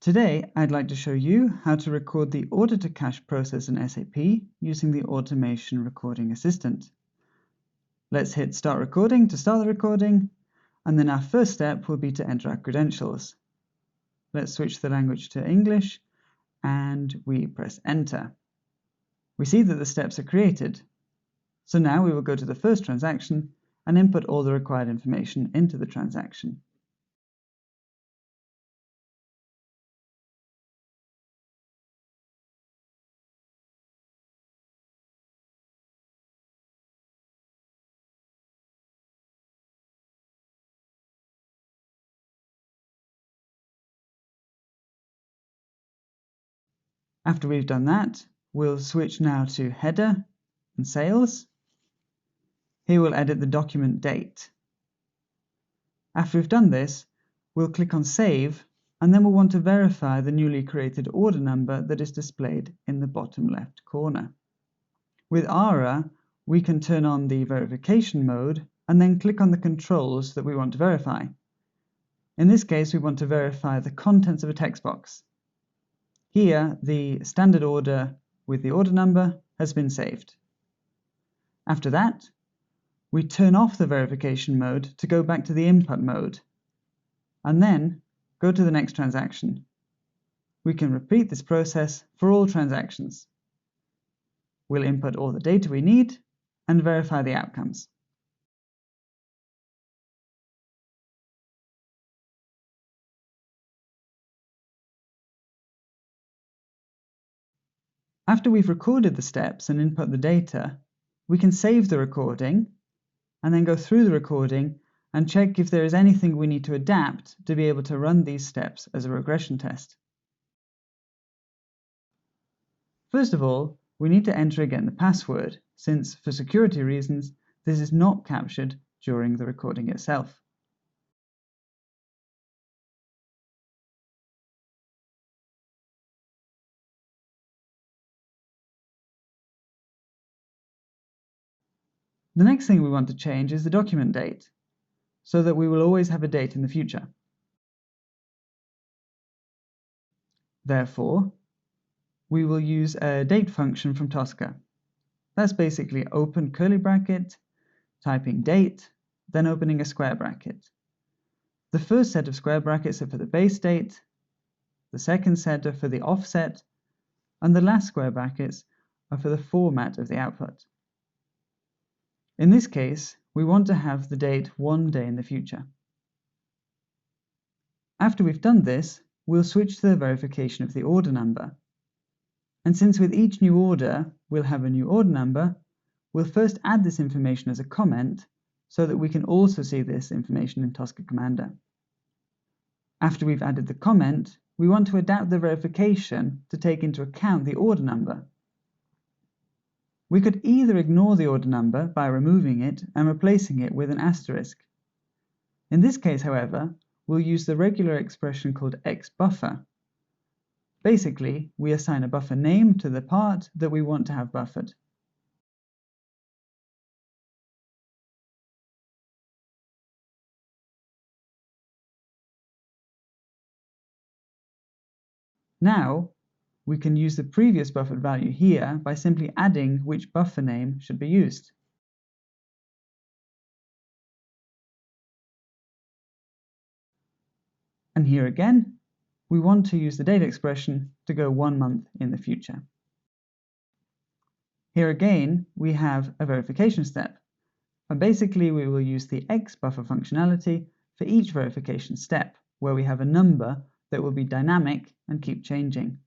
Today, I'd like to show you how to record the order-to-cash process in SAP using the Automation Recording Assistant. Let's hit Start Recording to start the recording, and then our first step will be to enter our credentials. Let's switch the language to English, and we press Enter. We see that the steps are created. So now we will go to the first transaction and input all the required information into the transaction. After we've done that, we'll switch now to Header and Sales. Here we'll edit the document date. After we've done this, we'll click on Save, and then we'll want to verify the newly created order number that is displayed in the bottom left corner. With ARA, we can turn on the verification mode and then click on the controls that we want to verify. In this case, we want to verify the contents of a text box. Here, the standard order with the order number has been saved. After that, we turn off the verification mode to go back to the input mode, and then go to the next transaction. We can repeat this process for all transactions. We'll input all the data we need and verify the outcomes. After we've recorded the steps and input the data, we can save the recording and then go through the recording and check if there is anything we need to adapt to be able to run these steps as a regression test. First of all, we need to enter again the password, since for security reasons this is not captured during the recording itself. The next thing we want to change is the document date, so that we will always have a date in the future. Therefore, we will use a date function from Tosca. That's basically open curly bracket, typing date, then opening a square bracket. The first set of square brackets are for the base date, the second set are for the offset, and the last square brackets are for the format of the output. In this case, we want to have the date one day in the future. After we've done this, we'll switch to the verification of the order number. And since with each new order we'll have a new order number, we'll first add this information as a comment so that we can also see this information in Tosca Commander. After we've added the comment, we want to adapt the verification to take into account the order number. We could either ignore the order number by removing it and replacing it with an asterisk. In this case, however, we'll use the regular expression called xBuffer. Basically, we assign a buffer name to the part that we want to have buffered. Now, we can use the previous buffered value here by simply adding which buffer name should be used. And here again, we want to use the date expression to go 1 month in the future. Here again, we have a verification step, and basically we will use the xBuffer functionality for each verification step, where we have a number that will be dynamic and keep changing.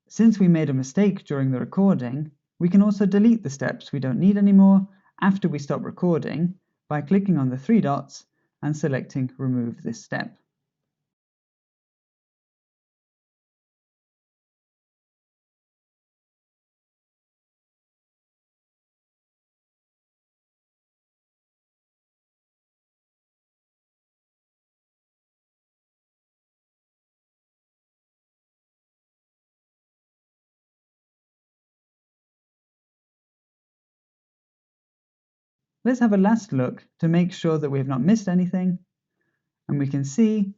Since we made a mistake during the recording, we can also delete the steps we don't need anymore after we stop recording by clicking on the 3 dots and selecting Remove this step. Let's have a last look to make sure that we have not missed anything, and we can see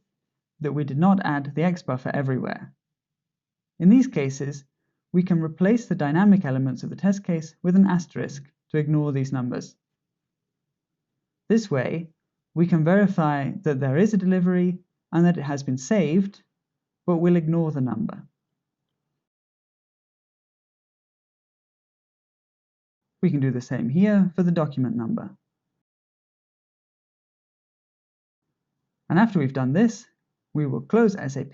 that we did not add the X buffer everywhere. In these cases, we can replace the dynamic elements of the test case with an asterisk to ignore these numbers. This way, we can verify that there is a delivery and that it has been saved, but we'll ignore the number. We can do the same here for the document number. And after we've done this, we will close SAP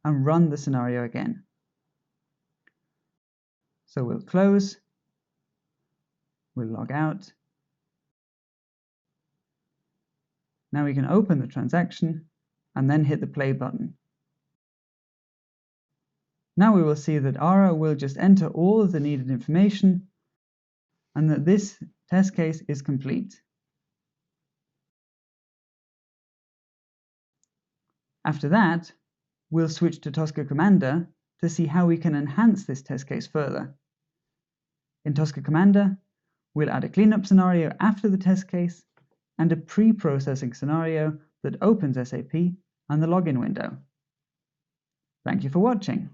and run the scenario again. So we'll close, we'll log out. Now we can open the transaction and then hit the play button. Now we will see that ARA will just enter all of the needed information and that this test case is complete. After that, we'll switch to Tosca Commander to see how we can enhance this test case further. In Tosca Commander, we'll add a cleanup scenario after the test case and a pre-processing scenario that opens SAP and the login window. Thank you for watching.